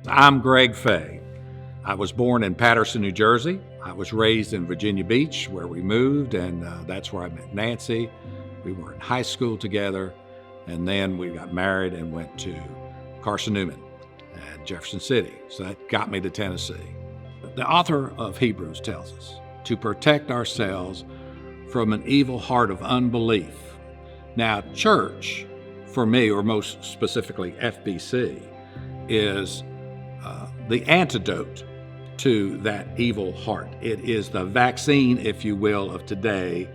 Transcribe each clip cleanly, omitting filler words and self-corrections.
I'm Greg Fay. I was born in Paterson, New Jersey. I was raised in Virginia Beach, where we moved, and that's where I met Nancy. We were in high school together, and then we got married and went to Carson Newman at Jefferson City. So that got me to Tennessee. The author of Hebrews tells us to protect ourselves from an evil heart of unbelief. Now, church, for me, or most specifically FBC, is the antidote to that evil heart. It is the vaccine, if you will, of today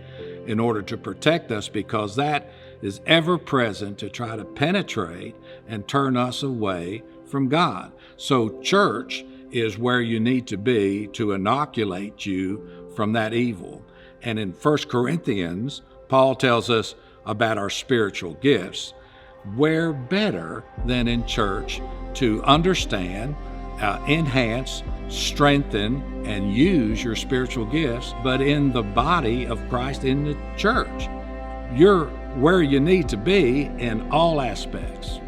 in order to protect us, because that is ever present to try to penetrate and turn us away from God. So church is where you need to be to inoculate you from that evil. And in 1 Corinthians, Paul tells us about our spiritual gifts. Where better than in church to understand, enhance, strengthen, and use your spiritual gifts, but in the body of Christ, in the church. You're where you need to be in all aspects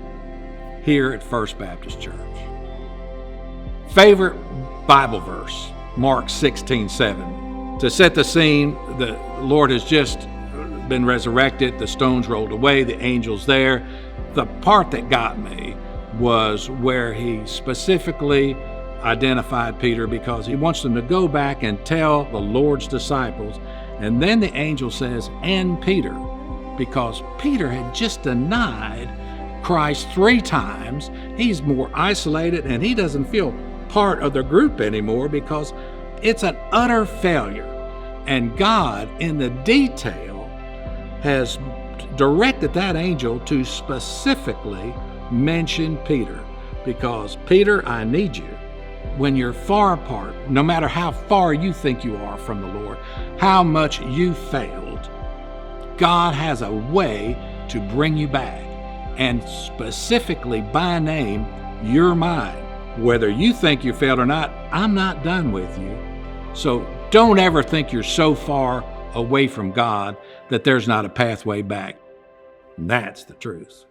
here at First Baptist Church. Favorite Bible verse, Mark 16:7. To set the scene, the Lord has just been resurrected, the stones rolled away, the angels there. The part that got me was where he specifically identified Peter, because he wants them to go back and tell the Lord's disciples. And then the angel says, and Peter, because Peter had just denied Christ 3 times. He's more isolated and he doesn't feel part of the group anymore because it's an utter failure. And God, in the detail, has directed that angel to specifically mention Peter, because Peter, I need you. When you're far apart, no matter how far you think you are from the Lord, how much you failed, God has a way to bring you back. And specifically by name, you're mine. Whether you think you failed or not, I'm not done with you. So don't ever think you're so far away from God that there's not a pathway back. And that's the truth.